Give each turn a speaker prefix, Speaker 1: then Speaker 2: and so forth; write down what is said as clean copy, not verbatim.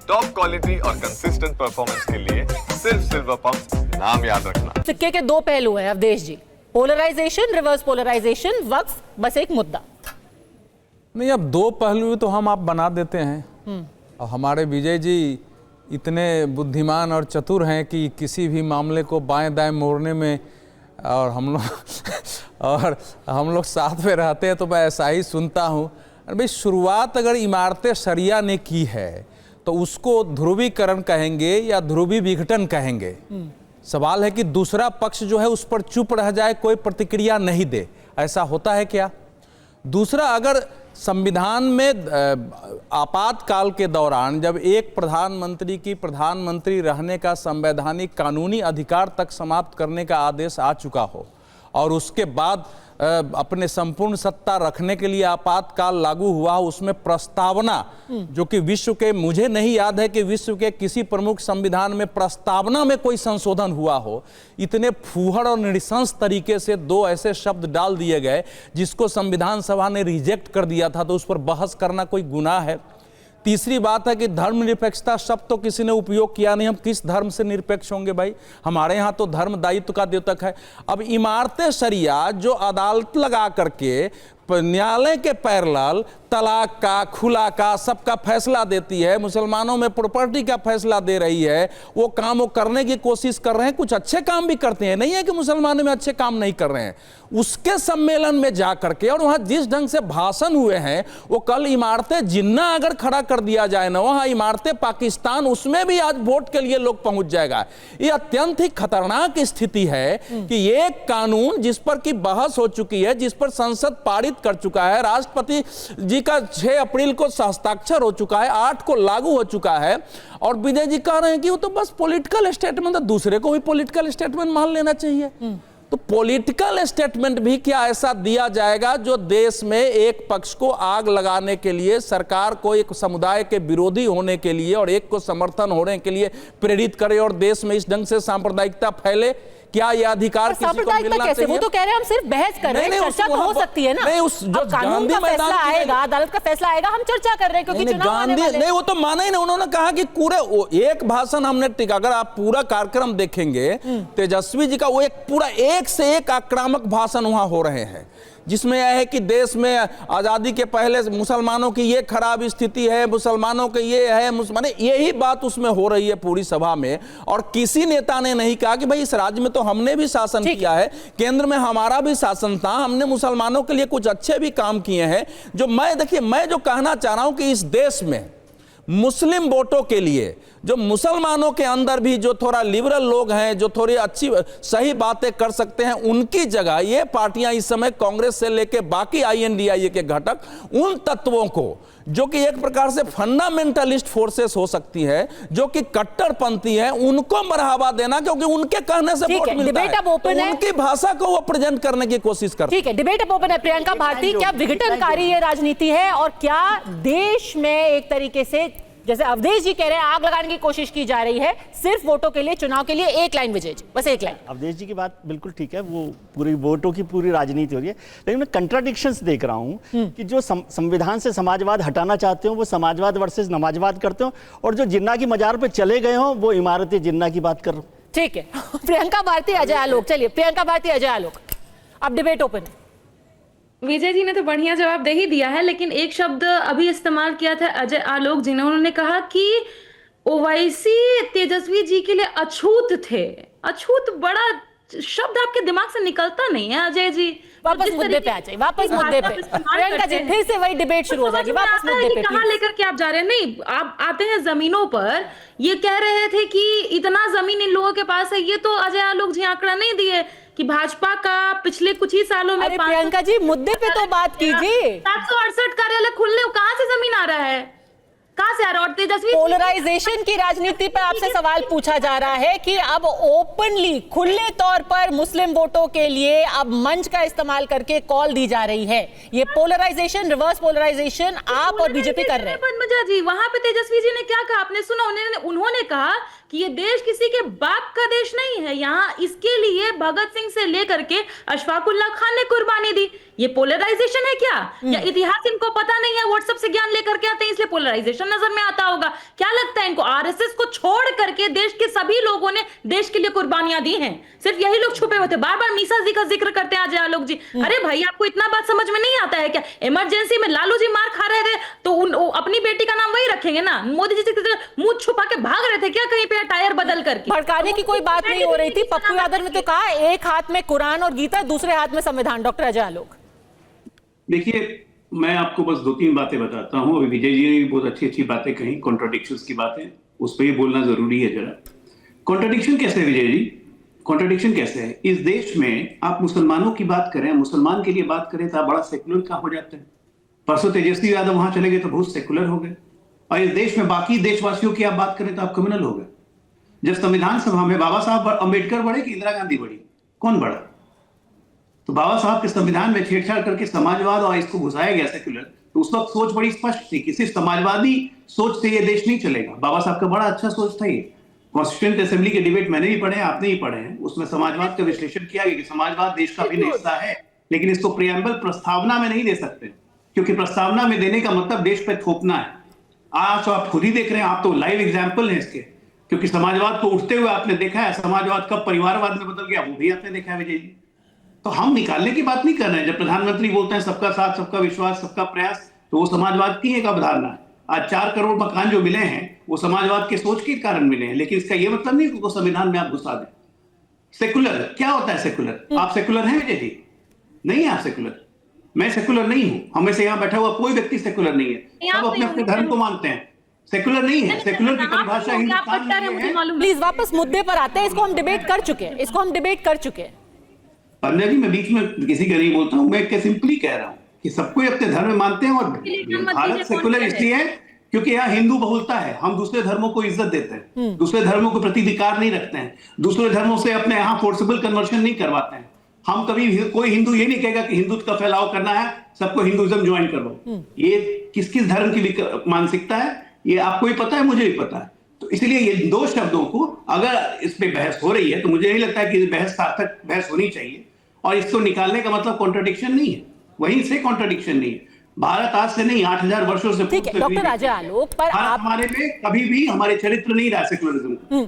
Speaker 1: Top quality और consistent performance के लिए सिर्फ सिल्वर पंप, नाम याद रखना।
Speaker 2: सिक्के के दो पहलू हैं अवधेश जी, पोलराइजेशन, रिवर्स पोलराइजेशन, वक्फ, बस एक मुद्दा
Speaker 3: नहीं। अब दो पहलू तो हम आप बना देते हैं। और हमारे विजय जी इतने बुद्धिमान और चतुर हैं कि किसी भी मामले को बाएं दाएं मोड़ने में, और हम लोग साथ में रहते हैं तो मैं ऐसा ही सुनता हूँ। भाई शुरुआत अगर इमारत शरिया ने की है तो उसको ध्रुवीकरण कहेंगे या ध्रुवी विघटन कहेंगे। सवाल है कि दूसरा पक्ष जो है उस पर चुप रह जाए, कोई प्रतिक्रिया नहीं दे, ऐसा होता है क्या? दूसरा, अगर संविधान में आपातकाल के दौरान जब एक प्रधानमंत्री की प्रधानमंत्री रहने का संवैधानिक कानूनी अधिकार तक समाप्त करने का आदेश आ चुका हो और उसके बाद अपने संपूर्ण सत्ता रखने के लिए आपातकाल लागू हुआ, उसमें प्रस्तावना जो कि विश्व के, मुझे नहीं याद है कि विश्व के किसी प्रमुख संविधान में प्रस्तावना में कोई संशोधन हुआ हो, इतने फूहड़ और नृशंस तरीके से दो ऐसे शब्द डाल दिए गए जिसको संविधान सभा ने रिजेक्ट कर दिया था, तो उस पर बहस करना कोई गुनाह है? तीसरी बात है कि धर्मनिरपेक्षता शब्द तो किसी ने उपयोग किया नहीं। हम किस धर्म से निरपेक्ष होंगे भाई? हमारे यहाँ तो धर्म दायित्व का द्योतक है। अब इमारत शरिया जो अदालत लगा करके न्यायालय के पैरेलल तलाक का, खुला का, सबका फैसला देती है, मुसलमानों में प्रॉपर्टी का फैसला दे रही है, वो काम वो करने की कोशिश कर रहे हैं, कुछ अच्छे काम भी करते हैं, नहीं है कि मुसलमानों में अच्छे काम नहीं कर रहे हैं। उसके सम्मेलन में जा करके और वहाँ जिस ढंग से भाषण हुए हैं, वो कल इमारतें जिन्ना अगर खड़ा कर दिया जाए ना, वहाँ इमारतें पाकिस्तान, उसमें भी आज वोट के लिए लोग पहुंच जाएगा। ये अत्यंत ही खतरनाक स्थिति है कि एक कानून जिस पर की बहस हो चुकी है, जिस पर संसद पारित कर चुका है, राष्ट्रपति जी का 6 अप्रैल को हस्ताक्षर हो चुका है, 8 को लागू हो चुका है, और विजय जी कह रहे हैं कि वो तो बस पॉलिटिकल स्टेटमेंट है, दूसरे को भी पॉलिटिकल स्टेटमेंट मान लेना चाहिए। तो पॉलिटिकल स्टेटमेंट भी क्या ऐसा दिया जाएगा जो देश में एक पक्ष को आग लगाने के लिए, सरकार को एक समुदाय के विरोधी होने के लिए और एक को समर्थन होने के लिए प्रेरित करे और देश में इस ढंग से सांप्रदायिकता फैले? क्या यह अधिकार किसी को मिलना चाहिए?
Speaker 2: वो तो कह रहे हैं हम सिर्फ बहस कर रहे हैं, चर्चा तो हो सकती है ना।
Speaker 3: नहीं, उस जो
Speaker 2: कानून का फैसला आएगा, अदालत का फैसला आएगा, हम चर्चा कर रहे हैं क्योंकि चुनाव आने वाले हैं।
Speaker 3: नहीं, वो तो माना ही नहीं। उन्होंने कहा कि पूरे एक भाषण हमने टिका, अगर आप पूरा कार्यक्रम देखेंगे तेजस्वी जी का, वो एक पूरा एक से एक आक्रामक भाषण वहां हो रहे हैं, जिसमें यह है कि देश में आज़ादी के पहले मुसलमानों की ये खराब स्थिति है, मुसलमानों के ये है, मुसलमान, यही बात उसमें हो रही है पूरी सभा में। और किसी नेता ने नहीं कहा कि भाई इस राज्य में तो हमने भी शासन किया है, केंद्र में हमारा भी शासन था, हमने मुसलमानों के लिए कुछ अच्छे भी काम किए हैं। जो मैं जो कहना चाह रहा हूं कि इस देश में मुस्लिम वोटों के लिए, जो मुसलमानों के अंदर भी जो थोड़ा लिबरल लोग हैं, जो थोड़ी अच्छी सही बातें कर सकते हैं, उनकी जगह ये पार्टियां इस समय कांग्रेस से लेकर बाकी INDIA के घटक, उन तत्वों को जो कि एक प्रकार से फंडामेंटलिस्ट फोर्सेस हो सकती है, जो कि कट्टरपंथी है, उनको बढ़ावा देना, क्योंकि उनके कहने से वोट मिलता है, तो उनकी भाषा को वो प्रेजेंट करने की कोशिश करते हैं।
Speaker 2: ठीक है, डिबेट अब ओपन है। प्रियंका भारती, क्या विघटनकारी ये राजनीति है और क्या देश में एक तरीके से, जैसे अवधेश जी कह रहे हैं, आग लगाने की कोशिश की जा रही है सिर्फ वोटों के लिए, चुनाव के लिए? एक लाइन विजय जी, बस एक लाइन।
Speaker 4: अवधेश जी की बात बिल्कुल ठीक है, वो पूरी वोटों की पूरी राजनीति हो रही है, लेकिन मैं कंट्राडिक्शंस देख रहा हूं कि जो संविधान से समाजवाद हटाना चाहते हो वो समाजवाद वर्सेस नमाजवाद करते हो, और जो जिन्ना की मजार पे चले गए हो वो इमारत जिन्ना की बात कर रहे हो।
Speaker 2: ठीक है, प्रियंका भारती, अजय आलोक। चलिए प्रियंका भारती, अजय आलोक, अब डिबेट ओपन है।
Speaker 5: विजय जी ने तो बढ़िया जवाब दे ही दिया है, लेकिन एक शब्द अभी इस्तेमाल किया था अजय आलोक जी ने, उन्होंने कहा कि ओवैसी तेजस्वी जी के लिए अछूत थे। अछूत बड़ा शब्द आपके दिमाग से निकलता नहीं है अजय जी।
Speaker 2: वापस मुद्दे पे आ जाइए, वापस मुद्दे पे। प्रियंका जी, फिर से वही डिबेट शुरू हो जाएगी, वापस मुद्दे पे।
Speaker 5: कहां लेकर के आप जा रहे हैं? नहीं, आप आते हैं जमीनों पर। ये कह रहे थे कि इतना जमीन इन लोगों के पास है, ये तो अजय आलोक जी आंकड़ा नहीं दिए कि भाजपा का पिछले कुछ ही सालों में।
Speaker 2: प्रियंका जी, मुद्दे पे तो बात कीजिए।
Speaker 5: 768 कार्यालय खुलने, कहां से जमीन आ रहा है, कहां से आ रहा है? और तेजस्वी
Speaker 2: पोलराइजेशन की राजनीति पर आपसे सवाल पूछा जा रहा है कि अब ओपनली, खुले तौर पर मुस्लिम वोटों के लिए अब मंच का इस्तेमाल करके कॉल दी जा रही है। ये पोलराइजेशन, रिवर्स पोलराइजेशन आप और बीजेपी कर रहे हैं।
Speaker 5: जी, वहां पे तेजस्वी जी ने क्या कहा आपने सुना? उन्होंने कहा कि ये देश किसी के बाप का देश नहीं है। यहाँ इसके लिए भगत सिंह से लेकर के अशफाकुल्ला खान ने कुर्बानी दी। ये पोलराइजेशन है क्या? या इतिहास इनको पता नहीं है, व्हाट्सएप से ज्ञान लेकर के आते हैं इसलिए पोलराइजेशन नजर में आता होगा? क्या लगता है इनको? आरएसएस को छोड़ करके देश के सभी लोगों ने देश के लिए कुर्बानियां दी हैं, सिर्फ यही लोग छुपे हुए थे। बार बार मीसा जी का जिक्र करते हैं अजय आलोक जी। अरे भाई, आपको इतना बात समझ में नहीं आता है क्या? इमरजेंसी में लालू जी मार खा रहे थे तो अपनी बेटी का नाम वही रखेंगे ना? मोदी जी मुंह छुपा के भाग रहे थे क्या कहीं पे टायर बदल करके?
Speaker 2: भड़काने की कोई बात नहीं हो रही थी। पप्पू यादव ने तो कहा एक हाथ में कुरान और गीता, दूसरे हाथ में संविधान। डॉक्टर अजय आलोक,
Speaker 6: देखिए, मैं आपको बस 2-3 बातें बताता हूं। अभी विजय जी ने भी बहुत अच्छी अच्छी बातें कही, कॉन्ट्राडिक्शंस की बातें, उस पर ही बोलना जरूरी है जरा। कॉन्ट्राडिक्शन कैसे है विजय जी? कॉन्ट्राडिक्शन कैसे है? इस देश में आप मुसलमानों की बात करें, मुसलमान के लिए बात करें तो आप बड़ा सेकुलर का हो जाते हैं। परसों तेजस्वी यादव वहां चले गए तो बहुत सेकुलर हो गए, और इस देश में बाकी देशवासियों की आप बात करें तो आप क्रिमिनल हो गए। जब संविधान सभा में बाबा साहब अम्बेडकर बढ़े कि इंदिरा गांधी बढ़ी? कौन बढ़ा? तो बाबा साहब के संविधान में छेड़छाड़ करके समाजवाद और इसको घुसाया गया सेक्युलर, तो उस वक्त सोच बड़ी स्पष्ट थी कि सिर्फ समाजवादी सोच से ये देश नहीं चलेगा। बाबा साहब का बड़ा अच्छा सोच था ये। कॉन्स्टिट्यूएंट असेंबली के डिबेट मैंने भी पढ़े, आपने भी पढ़े हैं। उसमें समाजवाद का विश्लेषण किया गया कि समाजवाद देश का भी हिस्सा है, लेकिन इसको प्रियम्बल प्रस्तावना में नहीं दे सकते, क्योंकि प्रस्तावना में देने का मतलब देश पे थोपना है। आज तो आप खुद ही देख रहे हैं, आप तो लाइव एग्जाम्पल हैं इसके, क्योंकि समाजवाद को उठते हुए आपने देखा है। समाजवाद कब परिवारवाद में बदल गया वो भी आपने देखा है विजय जी। तो हम निकालने की बात नहीं कर रहे हैं। जब प्रधानमंत्री बोलते हैं सबका साथ, सबका विश्वास, सबका प्रयास, तो वो समाजवाद की एक अवधारणा है। आज 4 करोड़ मकान जो मिले हैं वो समाजवाद के सोच के कारण मिले हैं, लेकिन इसका ये मतलब नहीं कि उसको संविधान में आप घुसा दें। सेकुलर क्या होता है? सेकुलर, आप सेकुलर हैं विजय जी? नहीं है आप सेकुलर। मैं सेकुलर नहीं हूं, हमें से यहाँ बैठा हुआ कोई व्यक्ति सेकुलर नहीं है। सब अपने अपने धर्म को मानते हैं, सेकुलर नहीं है। सेकुलर की परिभाषा हिंदुस्तान में है।
Speaker 2: प्लीज वापस मुद्दे पर आते हैं। इसको हम डिबेट कर चुके हैं।
Speaker 6: पंडित जी, मैं बीच में किसी का नहीं बोलता हूं, मैं सिंपली कह रहा हूं कि सबको अपने धर्म में मानते हैं। और भारत सेकुलर इसलिए है क्योंकि यहाँ हिंदू बहुलता है। हम दूसरे धर्मों को इज्जत देते हैं, दूसरे धर्मों के प्रति विकार नहीं रखते हैं, दूसरे धर्मों से अपने यहाँ फोर्सेबल कन्वर्शन नहीं करवाते हैं। हम कभी कोई हिंदू ये नहीं कहेगा कि हिंदुत्व का फैलाव करना है, सबको हिंदुइज्म ज्वाइन करवाओ। ये किस किस धर्म की मानसिकता है ये आपको भी पता है, मुझे भी पता है। तो इसलिए ये 2 शब्दों को अगर इस पे बहस हो रही है तो मुझे नहीं लगता है कि बहस सार्थक बहस होनी चाहिए। और इसको निकालने का मतलब कॉन्ट्रडिक्शन नहीं है, वहीं से कॉन्ट्रडिक्शन नहीं है। भारत आज से नहीं 8000 वर्षों से
Speaker 2: ठीक है डॉक्टर अजय आलोक, पर आप
Speaker 6: हमारे में कभी भी हमारे चरित्र नहीं रहा सेक्युलरिज्म।